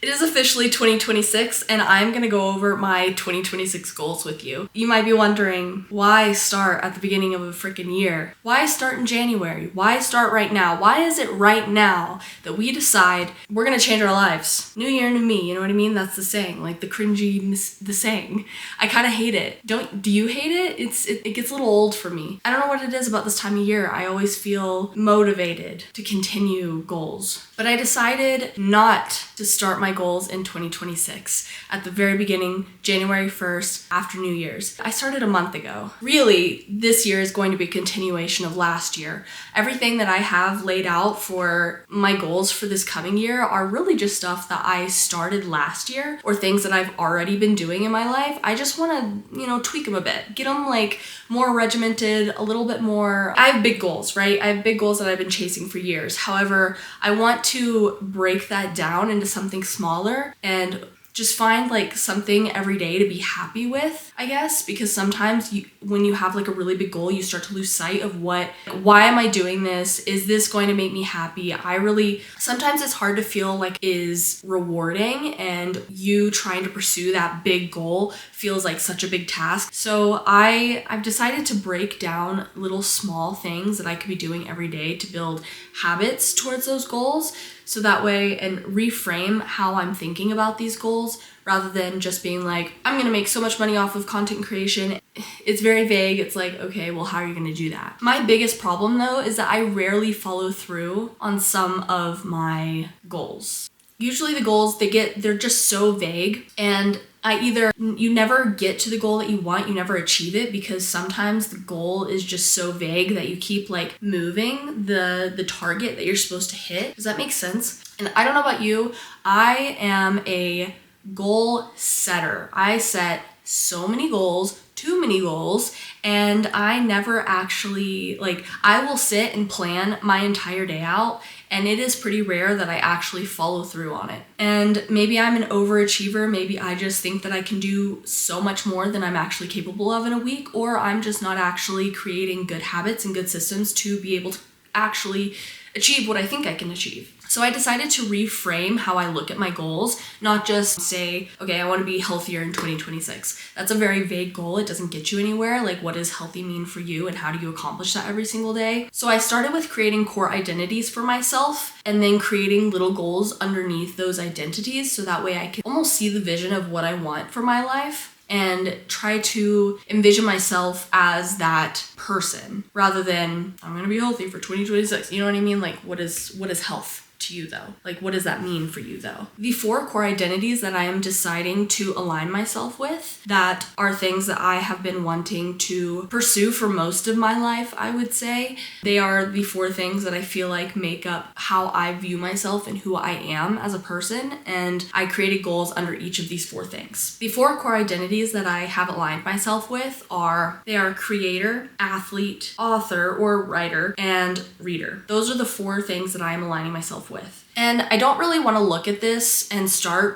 It is officially 2026 and I'm gonna go over my 2026 goals with you. You might be wondering, why start at the beginning of a freaking year? Why start in January? Why start right now? Why is it right now that we decide we're gonna change our lives? New year, new me, you know what I mean? That's the saying, like the cringy, the saying. I kinda hate it. Do you hate it? It gets a little old for me. I don't know what it is about this time of year. I always feel motivated to continue goals. But I decided not to start my goals in 2026 at the very beginning, January 1st, after New Year's. I started a month ago. Really, this year is going to be a continuation of last year. Everything that I have laid out for my goals for this coming year are really just stuff that I started last year or things that I've already been doing in my life. I just want to, tweak them a bit, get them like more regimented, a little bit more. I have big goals, right? I have big goals that I've been chasing for years. However, I want to break that down into something smaller and just find like something every day to be happy with, I guess, because sometimes when you have like a really big goal, you start to lose sight of why am I doing this? Is this going to make me happy? Sometimes it's hard to feel like is rewarding, and you trying to pursue that big goal feels like such a big task. So I've decided to break down little small things that I could be doing every day to build habits towards those goals. So that way, and reframe how I'm thinking about these goals rather than just being like, I'm gonna make so much money off of content creation. It's very vague. It's like, okay, well, how are you gonna do that? My biggest problem though is that I rarely follow through on some of my goals. Usually the goals, they're just so vague, and you never get to the goal that you want, you never achieve it, because sometimes the goal is just so vague that you keep like moving the target that you're supposed to hit. Does that make sense? And I don't know about you, I am a goal setter. I set so many goals, too many goals, and I never actually, I will sit and plan my entire day out, and it is pretty rare that I actually follow through on it. And maybe I'm an overachiever, maybe I just think that I can do so much more than I'm actually capable of in a week, or I'm just not actually creating good habits and good systems to be able to actually achieve what I think I can achieve. So I decided to reframe how I look at my goals, not just say, okay, I want to be healthier in 2026. That's a very vague goal. It doesn't get you anywhere. Like, what does healthy mean for you and how do you accomplish that every single day? So I started with creating core identities for myself and then creating little goals underneath those identities, so that way I can almost see the vision of what I want for my life and try to envision myself as that person rather than I'm gonna be healthy for 2026. You know what I mean? Like, what is health to you though? Like, what does that mean for you though? The 4 core identities that I am deciding to align myself with, that are things that I have been wanting to pursue for most of my life, I would say. They are the 4 things that I feel like make up how I view myself and who I am as a person, and I created goals under each of these 4 things. The 4 core identities that I have aligned myself with are creator, athlete, author or writer, and reader. Those are the 4 things that I am aligning myself with. And I don't really want to look at this and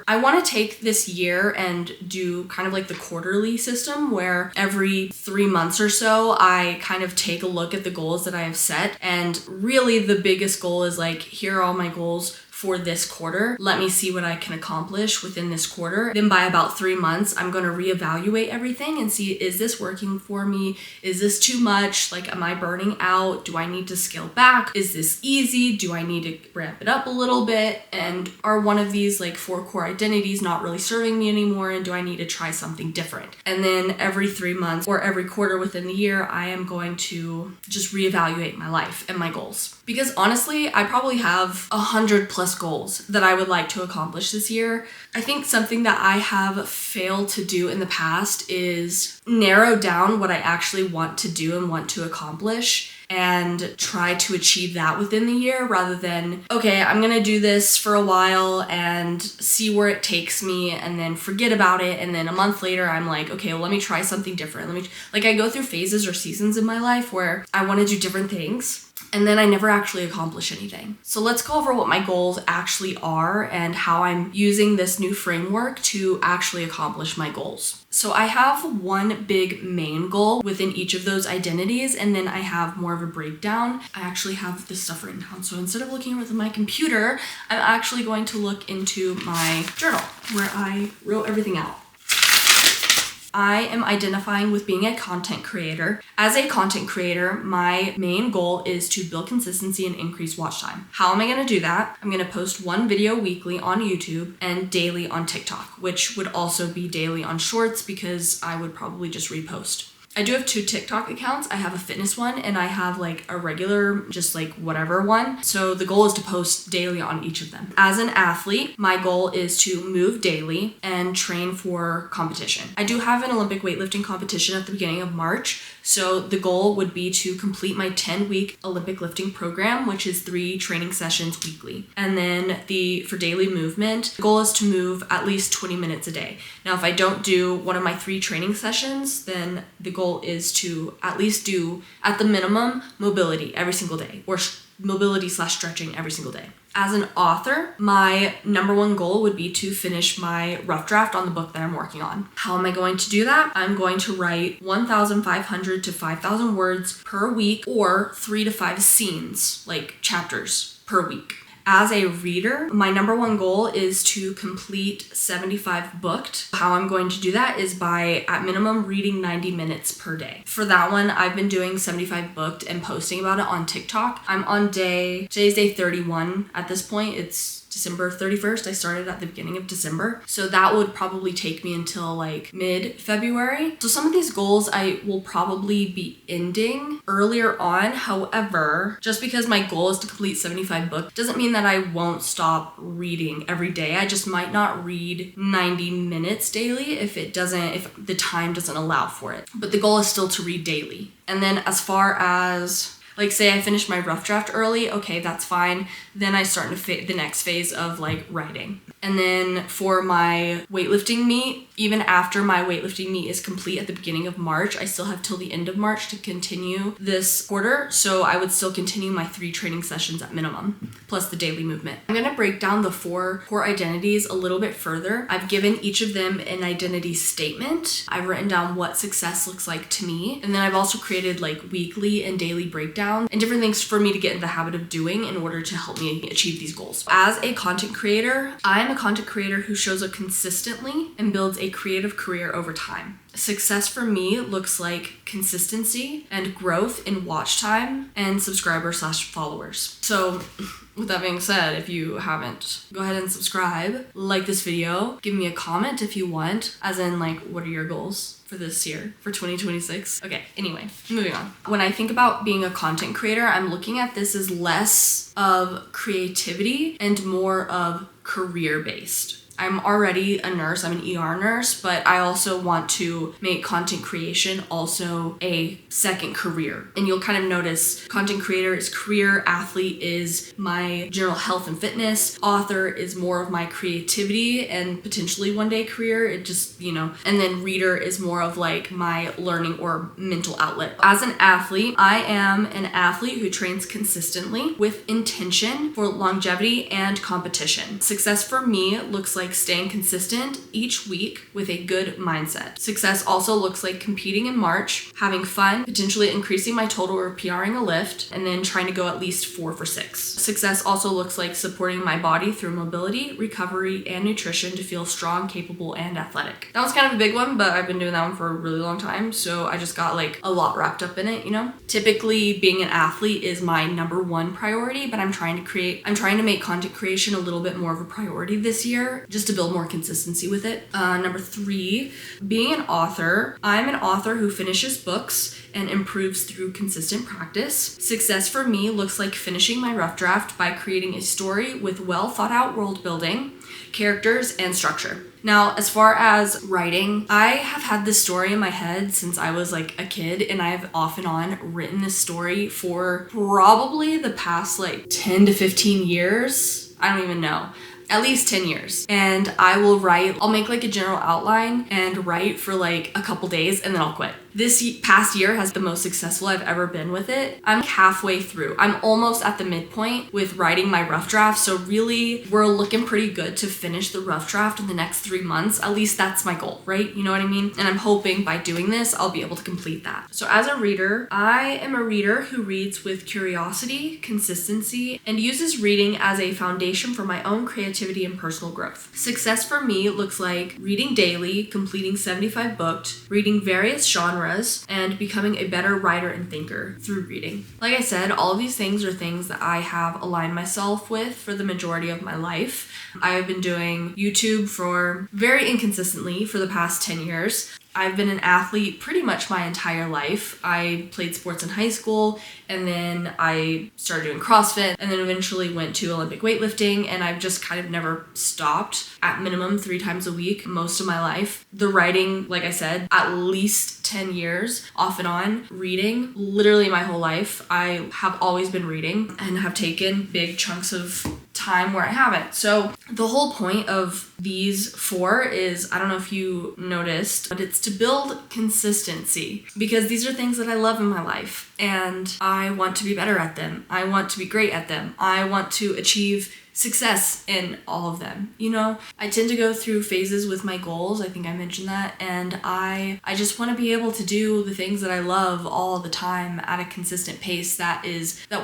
I want to take this year and do kind of like the quarterly system, where every 3 months or so, I kind of take a look at the goals that I have set. And really the biggest goal is like, here are all my goals for this quarter. Let me see what I can accomplish within this quarter. Then by about 3 months, I'm going to reevaluate everything and see, is this working for me? Is this too much? Like, am I burning out? Do I need to scale back? Is this easy? Do I need to ramp it up a little bit? And are one of these 4 core identities not really serving me anymore? And do I need to try something different? And then every 3 months or every quarter within the year, I am going to just reevaluate my life and my goals. Because honestly, I probably have 100+ goals that I would like to accomplish this year. I think something that I have failed to do in the past is narrow down what I actually want to do and want to accomplish and try to achieve that within the year, rather than, okay, I'm gonna do this for a while and see where it takes me and then forget about it, and then a month later I'm like, okay, well, let me try something different. I go through phases or seasons in my life where I want to do different things. and then I never actually accomplish anything. So let's go over what my goals actually are and how I'm using this new framework to actually accomplish my goals. So I have one big main goal within each of those identities, and then I have more of a breakdown. I actually have this stuff written down. So instead of looking with my computer, I'm actually going to look into my journal where I wrote everything out. I am identifying with being a content creator. As a content creator, my main goal is to build consistency and increase watch time. How am I gonna do that? I'm gonna post one video weekly on YouTube and daily on TikTok, which would also be daily on Shorts because I would probably just repost. I do have 2 TikTok accounts. I have a fitness one and I have like a regular, just like whatever one. So the goal is to post daily on each of them. As an athlete, my goal is to move daily and train for competition. I do have an Olympic weightlifting competition at the beginning of March. So the goal would be to complete my 10-week Olympic lifting program, which is 3 training sessions weekly. And then for daily movement, the goal is to move at least 20 minutes a day. Now, if I don't do one of my 3 training sessions, then the goal is to at least do, at the minimum, mobility every single day, or mobility/stretching every single day. As an author, my number one goal would be to finish my rough draft on the book that I'm working on. How am I going to do that? I'm going to write 1,500 to 5,000 words per week, or 3 to 5 scenes, like chapters per week. As a reader, my number one goal is to complete 75 booked. How I'm going to do that is by, at minimum, reading 90 minutes per day. For that one, I've been doing 75 booked and posting about it on TikTok. I'm on today's day 31 at this point. It's December 31st. I started at the beginning of December. So that would probably take me until like mid-February. So some of these goals I will probably be ending earlier on. However, just because my goal is to complete 75 books doesn't mean that I won't stop reading every day. I just might not read 90 minutes daily if the time doesn't allow for it. But the goal is still to read daily. And then as far as, like, say I finish my rough draft early, okay, that's fine. Then I start the next phase of like writing. And then for my weightlifting meet, even after my weightlifting meet is complete at the beginning of March, I still have till the end of March to continue this quarter. So I would still continue my 3 training sessions at minimum, plus the daily movement. I'm gonna break down the 4 core identities a little bit further. I've given each of them an identity statement. I've written down what success looks like to me. And then I've also created like weekly and daily breakdown and different things for me to get in the habit of doing in order to help me achieve these goals. As a content creator, I'm a content creator who shows up consistently and builds a creative career over time. Success for me looks like consistency and growth in watch time and subscriber/followers. So with that being said, if you haven't, go ahead and subscribe, like this video, give me a comment if you want, as in like, what are your goals for this year, for 2026? Okay, anyway, moving on. When I think about being a content creator, I'm looking at this as less of creativity and more of career-based. I'm already a nurse, I'm an ER nurse, but I also want to make content creation also a second career. And you'll kind of notice content creator is career, athlete is my general health and fitness, author is more of my creativity and potentially one day career. It just, and then reader is more of like my learning or mental outlet. As an athlete, I am an athlete who trains consistently with intention for longevity and competition. Success for me looks like staying consistent each week with a good mindset. Success also looks like competing in March, having fun, potentially increasing my total or PRing a lift, and then trying to go at least 4 for 6. Success also looks like supporting my body through mobility, recovery, and nutrition to feel strong, capable, and athletic. That was kind of a big one, but I've been doing that one for a really long time, so I just got like a lot wrapped up in it, Typically, being an athlete is my number one priority, but I'm trying to make content creation a little bit more of a priority this year, just to build more consistency with it. Number 3, being an author. I'm an author who finishes books and improves through consistent practice. Success for me looks like finishing my rough draft by creating a story with well thought out world building, characters, and structure. Now, as far as writing, I have had this story in my head since I was like a kid, and I've off and on written this story for probably the past like 10 to 15 years. I don't even know. At least 10 years. And I'll make like a general outline and write for like a couple days and then I'll quit. This past year has the most successful I've ever been with it. I'm halfway through. I'm almost at the midpoint with writing my rough draft. So really, we're looking pretty good to finish the rough draft in the next 3 months. At least that's my goal, right? You know what I mean? And I'm hoping by doing this, I'll be able to complete that. So as a reader, I am a reader who reads with curiosity, consistency, and uses reading as a foundation for my own creativity and personal growth. Success for me looks like reading daily, completing 75 books, reading various genres, and becoming a better writer and thinker through reading. Like I said, all of these things are things that I have aligned myself with for the majority of my life. I have been doing YouTube for very inconsistently for the past 10 years. I've been an athlete pretty much my entire life. I played sports in high school, and then I started doing CrossFit, and then eventually went to Olympic weightlifting, and I've just kind of never stopped, at minimum 3 times a week most of my life. The writing, like I said, at least 10 years off and on. Reading, literally my whole life. I have always been reading and have taken big chunks of time where I haven't. So the whole point of these 4 is, I don't know if you noticed, but it's to build consistency, because these are things that I love in my life and I want to be better at them. I want to be great at them. I want to achieve success in all of them. You know, I tend to go through phases with my goals. I think I mentioned that. And I just want to be able to do the things that I love all the time at a consistent pace that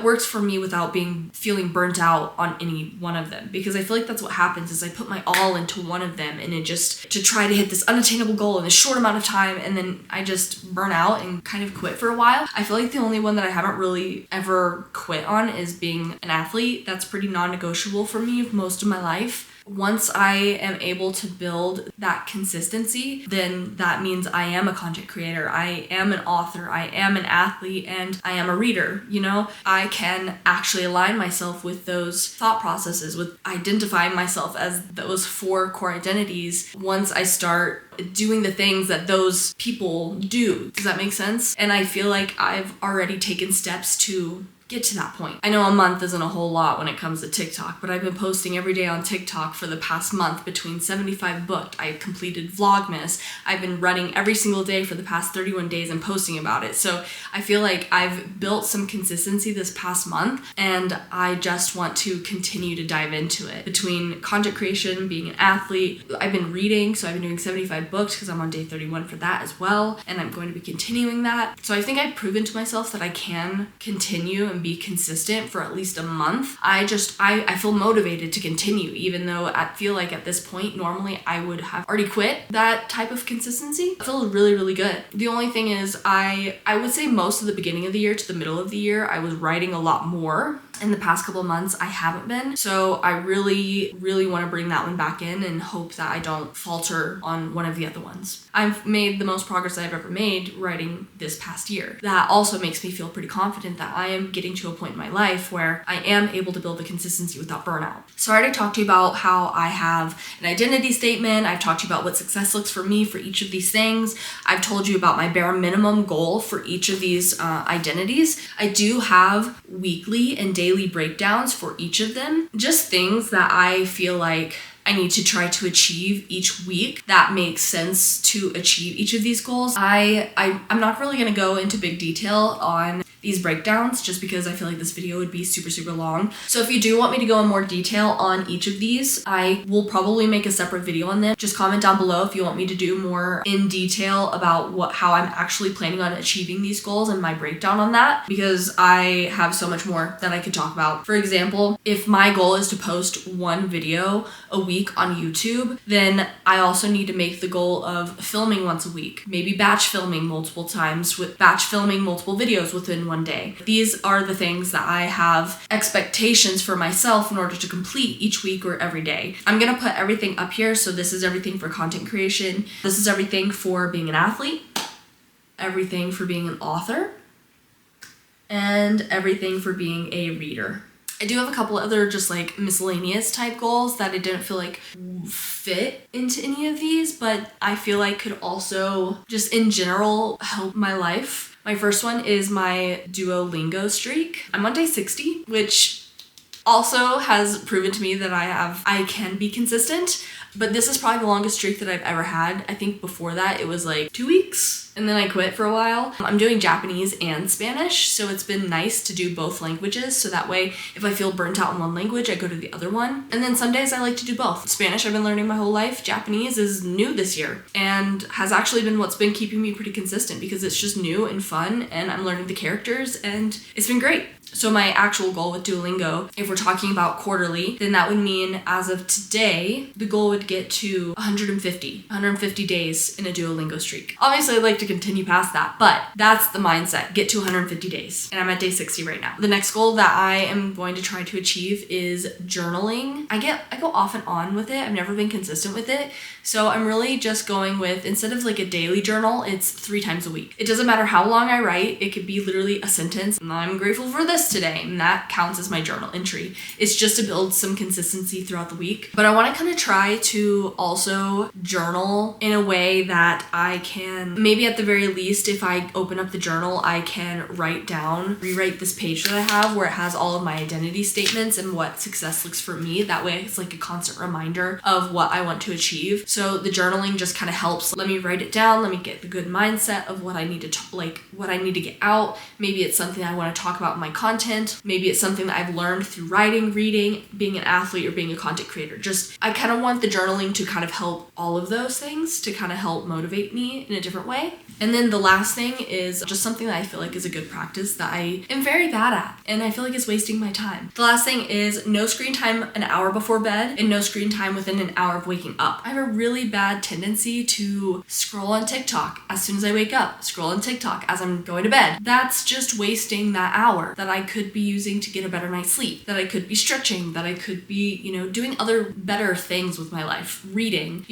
works for me without feeling burnt out on any one of them. Because I feel like that's what happens is I put my all into one of them and to try to hit this unattainable goal in a short amount of time, and then I just burn out and kind of quit for a while. I feel like the only one that I haven't really ever quit on is being an athlete. That's pretty non-negotiable for me most of my life. Once I am able to build that consistency, then that means I am a content creator, I am an author, I am an athlete, and I am a reader. You know, I can actually align myself with those thought processes, with identifying myself as those 4 core identities once I start doing the things that those people do. Does that make sense? And I feel like I've already taken steps to get to that point. I know a month isn't a whole lot when it comes to TikTok, but I've been posting every day on TikTok for the past month. Between 75 booked, I completed Vlogmas. I've been running every single day for the past 31 days and posting about it. So I feel like I've built some consistency this past month, and I just want to continue to dive into it. Between content creation, being an athlete, I've been reading, so I've been doing 75 books because I'm on day 31 for that as well, and I'm going to be continuing that. So I think I've proven to myself that I can continue and be consistent for at least a month. I feel motivated to continue, even though I feel like at this point normally I would have already quit that type of consistency. I feel really, really good. The only thing is I would say most of the beginning of the year to the middle of the year I was writing a lot more. In the past couple of months I haven't been, so I really, really want to bring that one back in and hope that I don't falter on one of the other ones. I've made the most progress I've ever made writing this past year. That also makes me feel pretty confident that I am getting to a point in my life where I am able to build the consistency without burnout. So I already talked to you about how I have an identity statement. I've talked to you about what success looks for me for each of these things. I've told you about my bare minimum goal for each of these identities. I do have weekly and daily breakdowns for each of them. Just things that I feel like I need to try to achieve each week that makes sense to achieve each of these goals. I'm not really going to go into big detail on these breakdowns just because I feel like this video would be super, super long. So if you do want me to go in more detail on each of these, I will probably make a separate video on them. Just comment down below if you want me to do more in detail about how I'm actually planning on achieving these goals and my breakdown on that, because I have so much more that I could talk about. For example, if my goal is to post 1 video a week on YouTube, then I also need to make the goal of filming once a week, maybe batch filming multiple times, with batch filming multiple videos within one day. These are the things that I have expectations for myself in order to complete each week or every day. I'm gonna put everything up here. So this is everything for content creation. This is everything for being an athlete, everything for being an author, and everything for being a reader. I do have a couple other just like miscellaneous type goals that I didn't feel like fit into any of these, but I feel like could also just in general help my life. My first one is my Duolingo streak. I'm on day 60, which also has proven to me that I can be consistent, but this is probably the longest streak that I've ever had. I think before that it was like 2 weeks. And then I quit for a while. I'm doing Japanese and Spanish, so it's been nice to do both languages. So that way, if I feel burnt out in one language, I go to the other one. And then some days I like to do both. Spanish I've been learning my whole life. Japanese is new this year and has actually been what's been keeping me pretty consistent because it's just new and fun and I'm learning the characters and it's been great. So my actual goal with Duolingo, if we're talking about quarterly, then that would mean as of today, the goal would get to 150 days in a Duolingo streak. Obviously, I'd like to continue past that, but that's the mindset, get to 150 days. And I'm at day 60 right now. The next goal that I am going to try to achieve is journaling. I go off and on with it. I've never been consistent with it. So I'm really just going with, instead of like a daily journal, it's 3 times a week. It doesn't matter how long I write. It could be literally a sentence. I'm grateful for this today, and that counts as my journal entry. It's just to build some consistency throughout the week. But I want to kind of try to also journal in a way that I can, maybe at the very least, if I open up the journal, I can rewrite this page that I have where it has all of my identity statements and what success looks for me. That way it's like a constant reminder of what I want to achieve. So the journaling just kind of helps. Let me write it down. Let me get the good mindset of what I need to what I need to get out. Maybe it's something I want to talk about in my content. Maybe it's something that I've learned through writing, reading, being an athlete, or being a content creator. I kind of want the journaling to kind of help all of those things, to kind of help motivate me in a different way. And then the last thing is just something that I feel like is a good practice that I am very bad at, and I feel like it's wasting my time. The last thing is no screen time an hour before bed and no screen time within an hour of waking up. I have a really bad tendency to scroll on TikTok as soon as I wake up, scroll on TikTok as I'm going to bed. That's just wasting that hour that I could be using to get a better night's sleep, that I could be stretching, that I could be, doing other better things with my life, reading,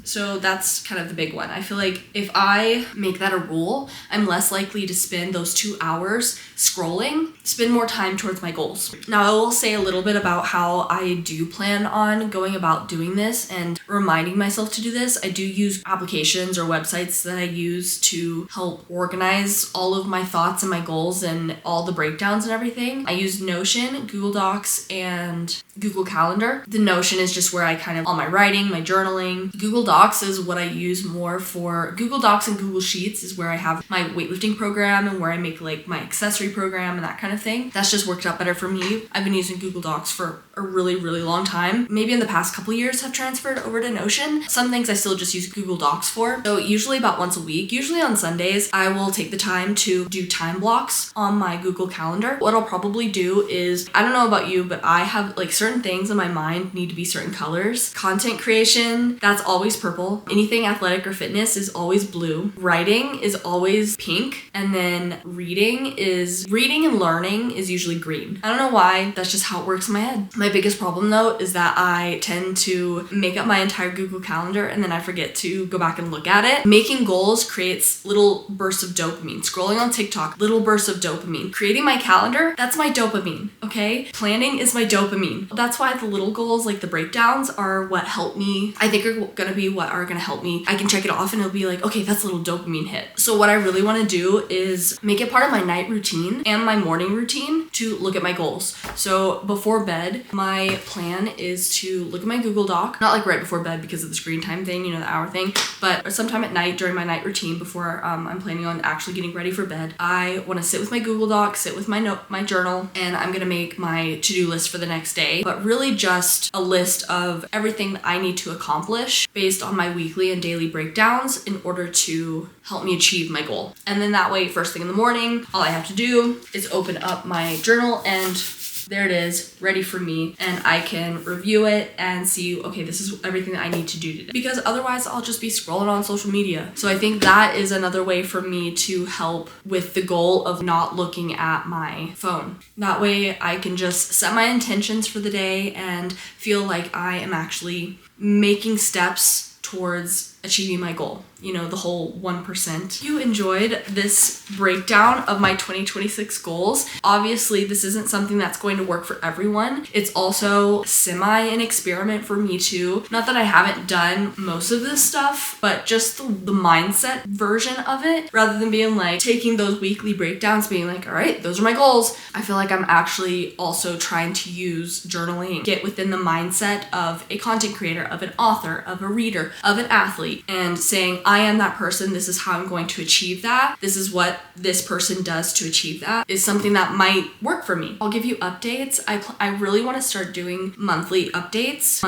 So that's kind of the big one. I feel like if I make that a rule, I'm less likely to spend those 2 hours scrolling, spend more time towards my goals. Now, I will say a little bit about how I do plan on going about doing this and reminding myself to do this. I do use applications or websites that I use to help organize all of my thoughts and my goals and all the breakdowns and everything. I use Notion, Google Docs, and Google Calendar. The Notion is just where I all my writing, my journaling. Google Docs is what I use more for. Google Docs and Google Sheets is where I have my weightlifting program and where I make my accessory program and that kind of thing. That's just worked out better for me. I've been using Google Docs for a really, really long time. Maybe in the past couple years have transferred over to Notion. Some things I still just use Google Docs for. So usually about once a week, usually on Sundays, I will take the time to do time blocks on my Google Calendar. What I'll probably do is, I don't know about you, but I have certain things in my mind need to be certain colors. Content creation, that's always purple. Anything athletic or fitness is always blue. Writing is always pink. And then reading and learning is usually green. I don't know why, that's just how it works in my head. My biggest problem though is that I tend to make up my entire Google Calendar and then I forget to go back and look at it. Making goals creates little bursts of dopamine. Scrolling on TikTok, little bursts of dopamine. Creating my calendar, that's my dopamine, okay? Planning is my dopamine. That's why the little goals, like the breakdowns, are what help me. I think are gonna be what are gonna help me. I can check it off and it'll be like, okay, that's a little dopamine hit. So what I really wanna do is make it part of my night routine and my morning routine to look at my goals. So before bed, my plan is to look at my Google Doc, not right before bed because of the screen time thing, the hour thing, but sometime at night during my night routine before I'm planning on actually getting ready for bed, I want to sit with my Google Doc, sit with my journal, and I'm gonna make my to-do list for the next day, but really just a list of everything that I need to accomplish based on my weekly and daily breakdowns in order to help me achieve my goal. And then that way, first thing in the morning, all I have to do is open up my journal and there it is, ready for me, and I can review it and see, okay, this is everything that I need to do today. Because otherwise I'll just be scrolling on social media. So I think that is another way for me to help with the goal of not looking at my phone. That way I can just set my intentions for the day and feel like I am actually making steps towards achieving my goal. the whole 1%. If you enjoyed this breakdown of my 2026 goals, obviously this isn't something that's going to work for everyone. It's also semi an experiment for me too. Not that I haven't done most of this stuff, but just the mindset version of it, rather than being like taking those weekly breakdowns, being like, all right, those are my goals. I feel like I'm actually also trying to use journaling, get within the mindset of a content creator, of an author, of a reader, of an athlete, and saying, I am that person. This is how I'm going to achieve that. This is what this person does to achieve that, is something that might work for me. I'll give you updates. I really want to start doing monthly updates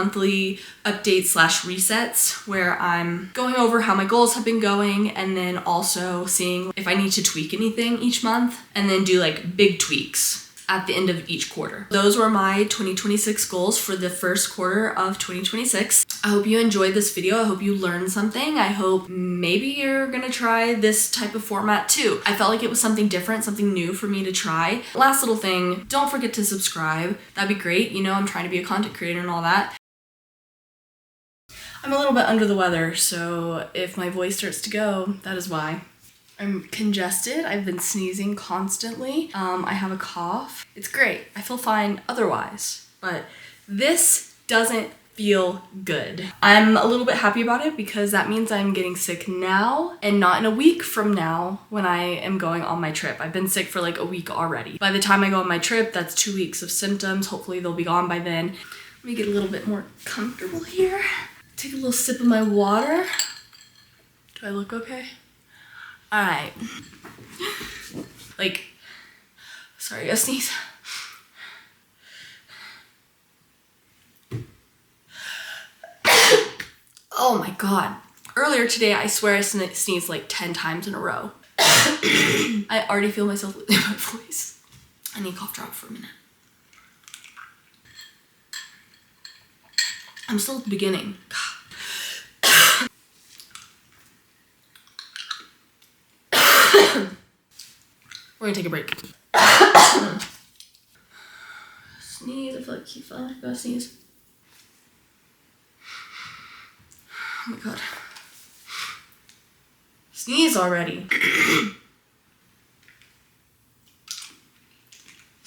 slash resets, where I'm going over how my goals have been going, and then also seeing if I need to tweak anything each month, and then do like big tweaks at the end of each quarter. Those were my 2026 goals for the first quarter of 2026. I hope you enjoyed this video. I hope you learned something. I hope maybe you're gonna try this type of format too. I felt like it was something different, something new for me to try. Last little thing, don't forget to subscribe. That'd be great. I'm trying to be a content creator and all that. I'm a little bit under the weather, so if my voice starts to go, that is why. I'm congested. I've been sneezing constantly. I have a cough. It's great. I feel fine otherwise, but this doesn't feel good. I'm a little bit happy about it because that means I'm getting sick now and not in a week from now when I am going on my trip. I've been sick for like a week already. By the time I go on my trip, that's 2 weeks of symptoms. Hopefully they'll be gone by then. Let me get a little bit more comfortable here. Take a little sip of my water. Do I look okay? All right. Sorry, I gotta sneeze. Oh my God. Earlier today, I swear I sneezed like 10 times in a row. I already feel myself losing my voice. I need a cough drop for a minute. I'm still at the beginning. We're gonna take a break. Sneeze. I feel like I gotta sneeze. Oh my God. Sneeze already.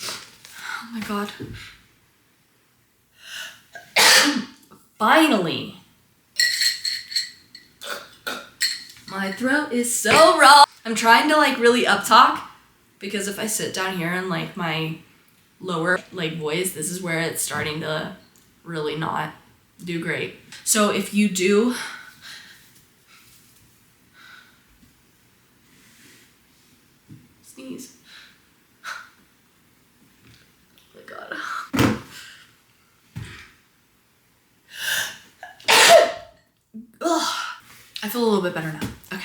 Oh my God. Finally. My throat is so raw. I'm trying to really up talk, because if I sit down here and my lower voice, this is where it's starting to really not do great. So if you do sneeze, oh my God. Ugh. I feel a little bit better now. Okay.